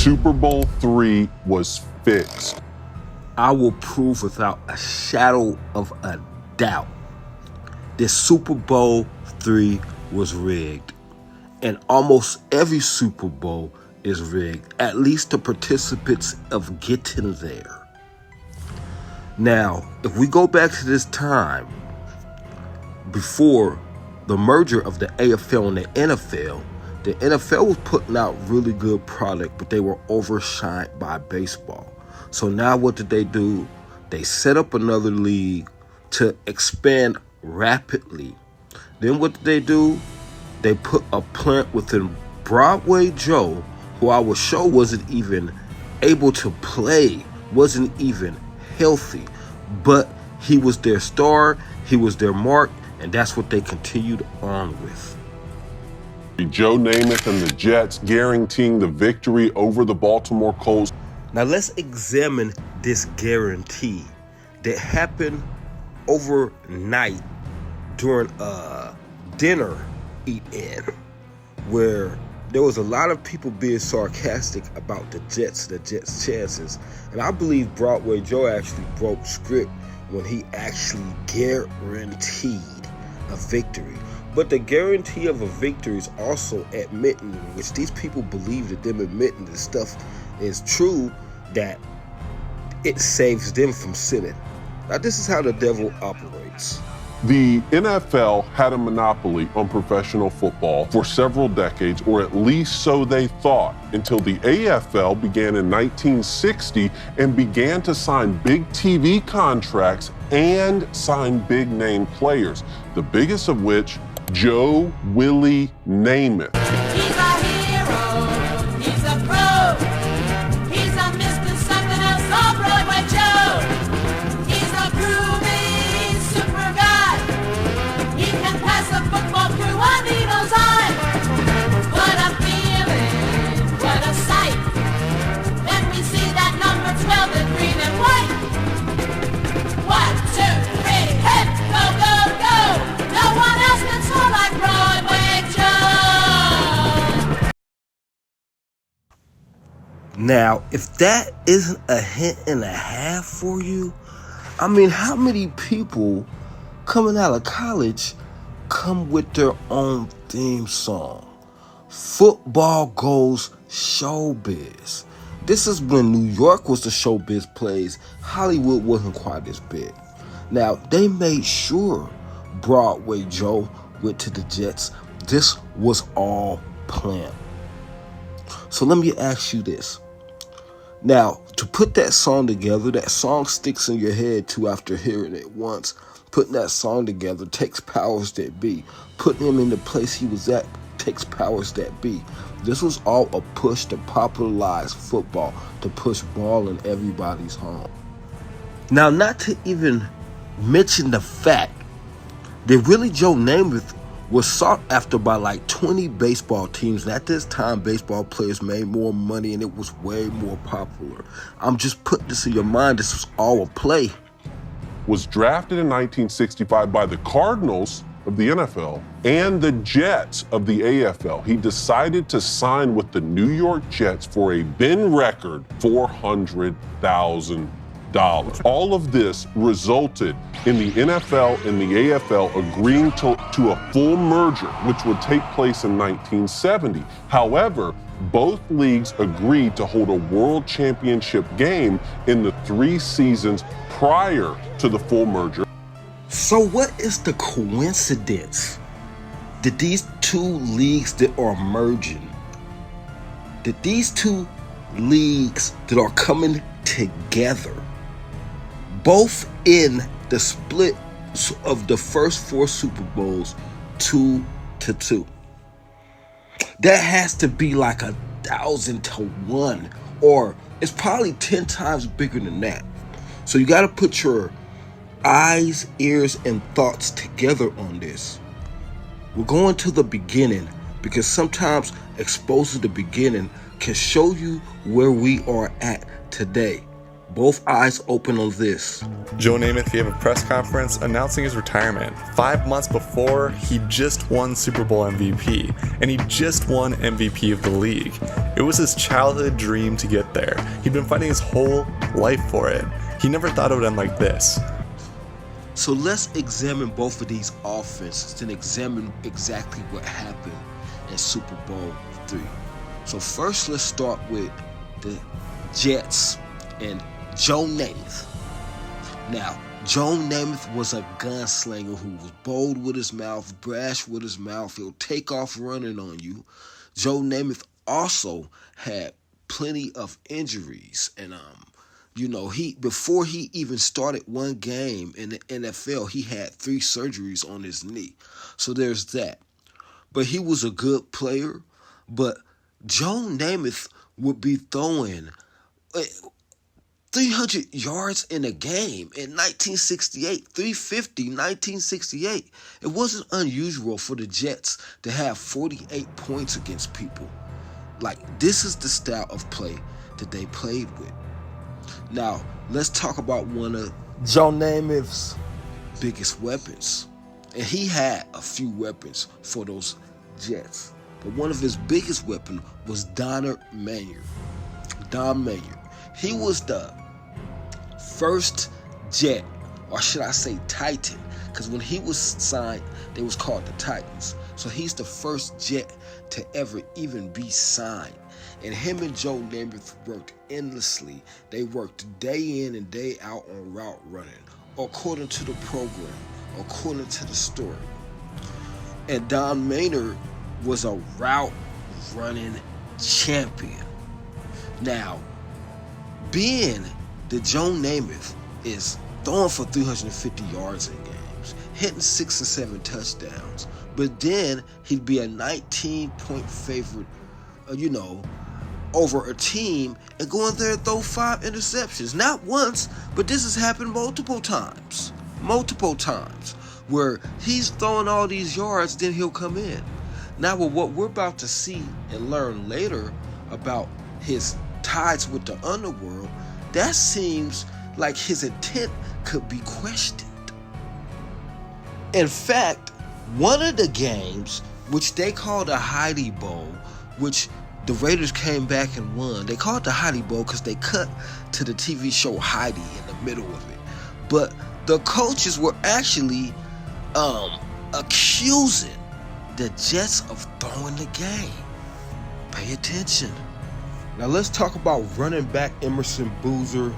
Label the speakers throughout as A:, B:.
A: Super Bowl III was fixed.
B: I will prove without a shadow of a doubt that Super Bowl III was rigged. And almost every Super Bowl is rigged, at least the participants of getting there. Now, if we go back to this time, before the merger of the AFL and the NFL was putting out really good product, but they were overshined by baseball. So now what did they do? They set up another league to expand rapidly. Then what did they do? They put a plant within Broadway Joe, who I will show wasn't even able to play, wasn't even healthy. But he was their star, he was their mark, and that's what they continued on with.
A: Joe Namath and the Jets guaranteeing the victory over the Baltimore Colts.
B: Now let's examine this guarantee that happened overnight during a dinner eat-in, where there was a lot of people being sarcastic about the Jets' chances. And I believe Broadway Joe actually broke script when he actually guaranteed a victory. But the guarantee of a victory is also admitting, which these people believe that them admitting this stuff is true, that it saves them from sinning. Now, this is how the devil operates.
A: The NFL had a monopoly on professional football for several decades, or at least so they thought, until the AFL began in 1960 and began to sign big TV contracts and sign big name players, the biggest of which, Joe Willie Namath.
C: He's a hero, he's a pro, he's a Mr. Something Else on Broadway Joe. He's a groovy super guy. He can pass a football through a needle's eye. What a feeling, what a sight, when we see that number 12 in green and white. 1, 2, 3, hip, go, go, go. No one else can soar like Broadway Joe.
B: Now, if that isn't a hint and a half for you, I mean, how many people coming out of college come with their own theme song? Football goes showbiz. This is when New York was the showbiz plays. Hollywood wasn't quite as big. Now, they made sure Broadway Joe went to the Jets. This was all planned. So let me ask you this. Now, to put that song together, that song sticks in your head too after hearing it once. Putting that song together takes powers that be. Putting him in the place he was at takes powers that be. This was all a push to popularize football, to push ball in everybody's home. Now, not to even mention the fact that really Joe Namath was sought after by like 20 baseball teams. And at this time, baseball players made more money and it was way more popular. I'm just putting this in your mind. This was all a play.
A: Was drafted in 1965 by the Cardinals of the NFL and the Jets of the AFL. He decided to sign with the New York Jets for a bin record $400,000. All of this resulted in the NFL and the AFL agreeing to a full merger, which would take place in 1970. However, both leagues agreed to hold a world championship game in the 3 seasons prior to the full merger.
B: So what is the coincidence that these two leagues that are merging, that these two leagues that are coming together, both in the split of the first 4 Super Bowls, 2-2. That has to be like 1,000 to 1, or it's probably 10 times bigger than that. So you got to put your eyes, ears, and thoughts together on this. We're going to the beginning because sometimes exposing the beginning can show you where we are at today. Both eyes open on this.
D: Joe Namath gave a press conference announcing his retirement 5 months before he just won Super Bowl MVP, and he just won MVP of the league. It was his childhood dream to get there. He'd been fighting his whole life for it. He never thought it would end like this.
B: So let's examine both of these offenses and examine exactly what happened in Super Bowl III. So first, let's start with the Jets and Joe Namath. Now, Joe Namath was a gunslinger who was bold with his mouth, brash with his mouth. He'll take off running on you. Joe Namath also had plenty of injuries, and before he even started one game in the NFL, he had 3 surgeries on his knee. So there's that. But he was a good player. But Joe Namath would be throwing 300 yards in a game in 1968, 350, 1968. It wasn't unusual for the Jets to have 48 points against people. Like, this is the style of play that they played with. Now, let's talk about one of Joe Namath's biggest weapons. And he had a few weapons for those Jets. But one of his biggest weapons was Don Maynard. He was the first Jet, or should I say Titan, because when he was signed, they was called the Titans. So he's the first Jet to ever even be signed. And him and Joe Namath worked endlessly. They worked day in and day out on route running, according to the program, according to the story. And Don Maynard was a route running champion. Now, being that Joe Namath is throwing for 350 yards in games, hitting 6 and 7 touchdowns, but then he'd be a 19-point favorite, over a team and going there and throw 5 interceptions. Not once, but this has happened multiple times, where he's throwing all these yards, then he'll come in. Now, with what we're about to see and learn later about his ties with the underworld, that seems like his intent could be questioned. In fact, one of the games, which they called a Heidi Bowl, which the Raiders came back and won. They called it the Heidi Bowl because they cut to the TV show Heidi in the middle of it. But the coaches were actually accusing the Jets of throwing the game. Pay attention. Now let's talk about running back Emerson Boozer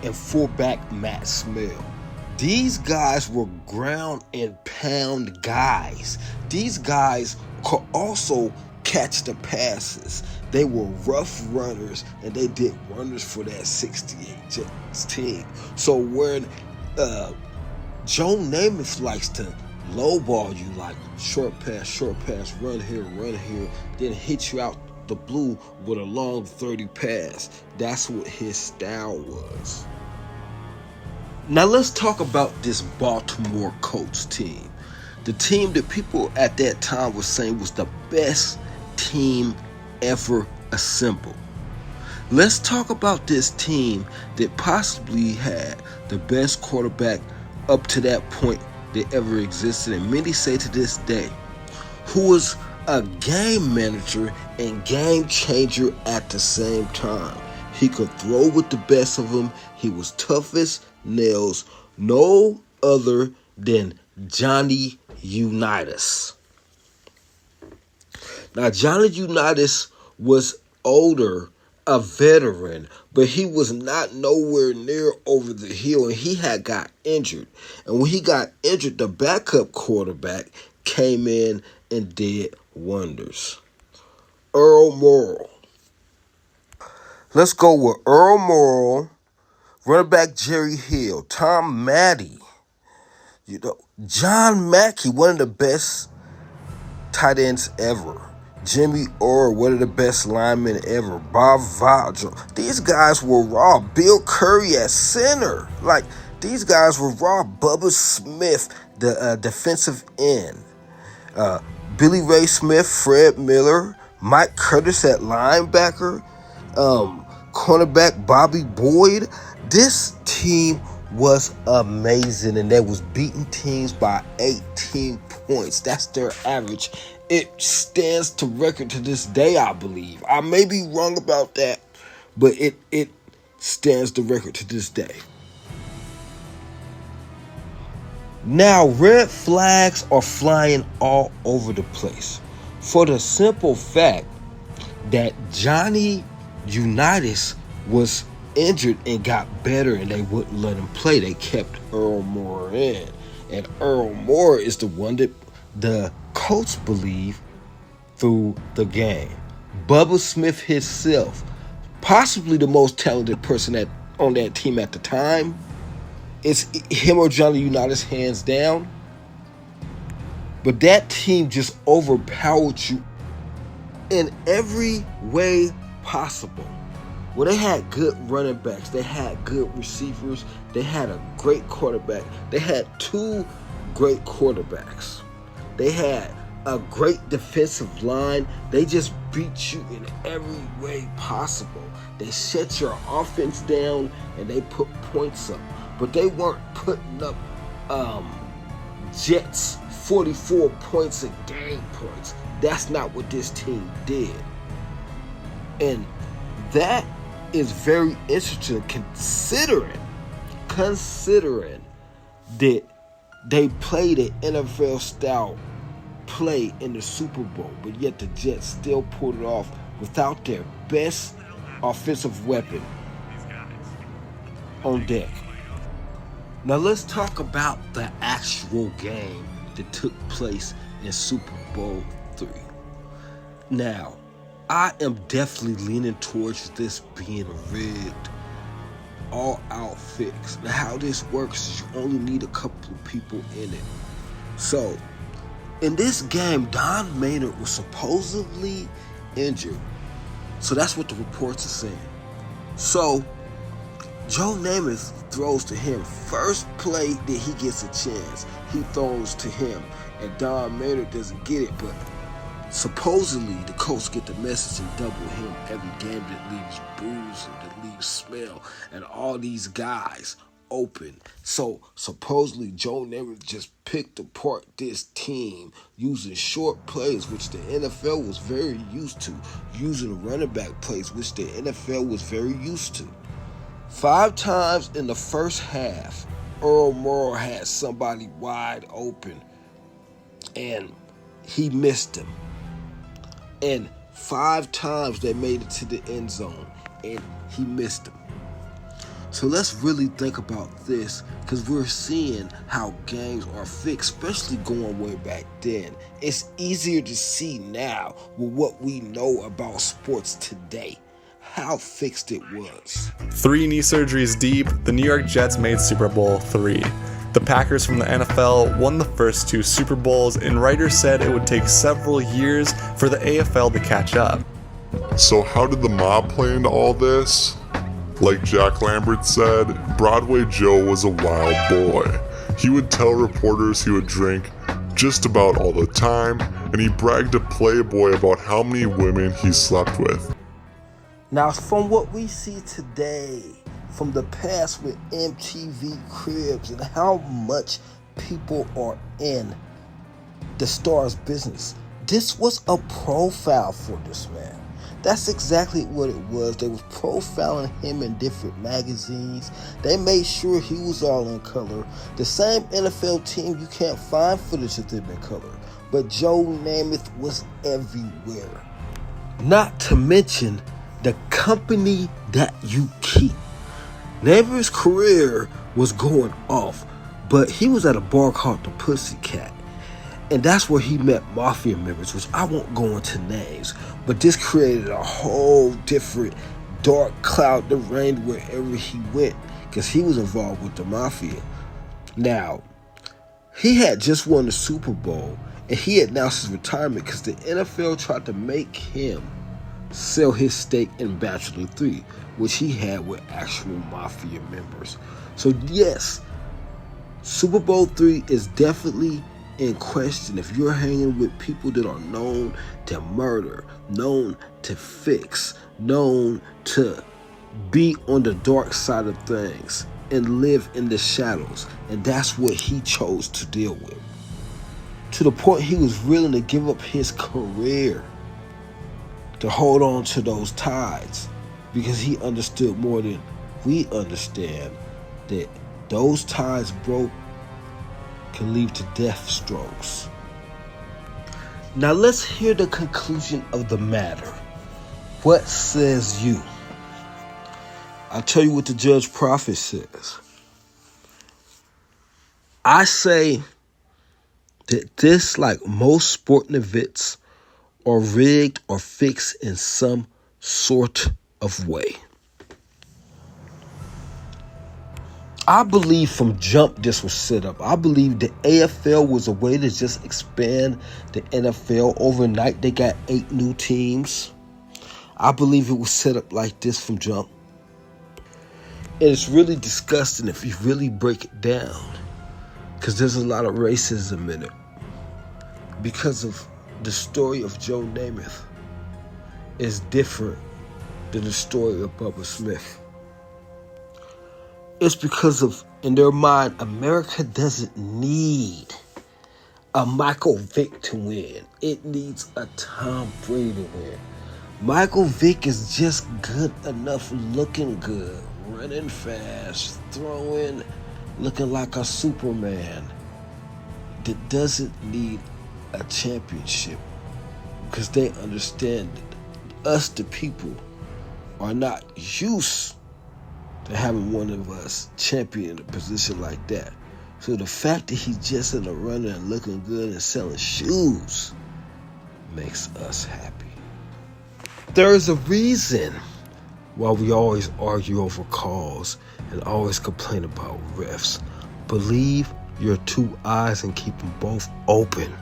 B: and fullback Matt Smell. These guys were ground and pound guys. These guys could also catch the passes. They were rough runners, and they did wonders for that 68 Jets team. So when Joe Namath likes to lowball you, like short pass, run here, then hit you out the blue with a long 30 pass. That's what his style was. Now let's talk about this Baltimore Colts team. The team that people at that time were saying was the best team ever assembled. Let's talk about this team that possibly had the best quarterback up to that point that ever existed, and many say to this day, who was a game manager and game changer at the same time. He could throw with the best of them. He was tough as nails. No other than Johnny Unitas. Now, Johnny Unitas was older, a veteran, but he was not nowhere near over the hill, and he had got injured. And when he got injured, the backup quarterback came in and did wonders. Earl Morrall. Let's go with Earl Morrall, running back Jerry Hill, Tom Matty, John Mackey, one of the best tight ends ever. Jimmy Orr, one of the best linemen ever. Bob Vogel. These guys were raw. Bill Curry at center. These guys were raw. Bubba Smith, the defensive end. Billy Ray Smith, Fred Miller, Mike Curtis at linebacker. cornerback Bobby Boyd. This team was amazing, and they was beating teams by 18 points. That's their average. It stands to record to this day, I believe. I may be wrong about that, but it stands to record to this day. Now, red flags are flying all over the place for the simple fact that Johnny Unitas was injured and got better, and they wouldn't let him play. They kept Earl Moore in, and Earl Moore is the one that the coach believe through the game. Bubba Smith himself, possibly the most talented person on that team at the time. It's him or Johnny Unitas hands down. But that team just overpowered you in every way possible. Well, they had good running backs. They had good receivers. They had a great quarterback. They had two great quarterbacks. They had a great defensive line. They just beat you in every way possible. They shut your offense down and they put points up. But they weren't putting up Jets 44 points a game points. That's not what this team did. And that is very interesting considering that they played an NFL style play in the Super Bowl, but yet the Jets still pulled it off without their best offensive weapon on deck. Now let's talk about the actual game that took place in Super Bowl III. Now, I am definitely leaning towards this being rigged, all out fix. Now how this works is you only need a couple of people in it. So, in this game, Don Maynard was supposedly injured. So that's what the reports are saying. So, Joe Namath throws to him. First play that he gets a chance, he throws to him. And Don Maynard doesn't get it, but supposedly the coach get the message and double him every game that leaves bruise and that leaves smell and all these guys open. So supposedly Joe Namath just picked apart this team using short plays, which the NFL was very used to, using running back plays, which the NFL was very used to. 5 times in the first half, Earl Moore had somebody wide open and he missed him. And 5 times they made it to the end zone and he missed them. So let's really think about this, because we're seeing how games are fixed, especially going way back then. It's easier to see now with what we know about sports today, how fixed it was.
D: 3 knee surgeries deep, the New York Jets made Super Bowl III. The Packers from the NFL won the first 2 Super Bowls, and writers said it would take several years for the AFL to catch up.
E: So how did the mob play into all this? Like Jack Lambert said, Broadway Joe was a wild boy. He would tell reporters he would drink just about all the time, and he bragged to Playboy about how many women he slept with.
B: Now, from what we see today, from the past with MTV Cribs and how much people are in the star's business, this was a profile for this man. That's exactly what it was. They was profiling him in different magazines. They made sure he was all in color. The same NFL team, you can't find footage of them in color. But Joe Namath was everywhere. Not to mention the company that you keep. Namath's career was going off, but he was at a bar called the Pussycat. And that's where he met mafia members, which I won't go into names. But this created a whole different dark cloud that reigned wherever he went, because he was involved with the mafia. Now, he had just won the Super Bowl, and he announced his retirement because the NFL tried to make him sell his stake in Bachelor 3, which he had with actual mafia members. So yes, Super Bowl 3 is definitely in question if you're hanging with people that are known to murder, known to fix, known to be on the dark side of things and live in the shadows. And that's what he chose to deal with. To the point he was willing to give up his career to hold on to those ties, because he understood more than we understand that those ties broke can lead to death strokes. Now let's hear the conclusion of the matter. What says you? I'll tell you what the Judge Prophet says. I say that this, like most sporting events, are rigged or fixed in some sort of way. I believe from jump this was set up. I believe the AFL was a way to just expand the NFL. Overnight, they got 8 new teams. I believe it was set up like this from jump. And it's really disgusting if you really break it down, because there's a lot of racism in it because of the story of Joe Namath is different than the story of Bubba Smith. It's because of, in their mind, America doesn't need a Michael Vick to win. It needs a Tom Brady to win. Michael Vick is just good enough, looking good, running fast, throwing, looking like a Superman, that doesn't need a championship, because they understand that us, the people, are not used to having one of us champion in a position like that. So the fact that he's just in a runner and looking good and selling shoes makes us happy. There is a reason why we always argue over calls and always complain about refs. Believe your 2 eyes and keep them both open.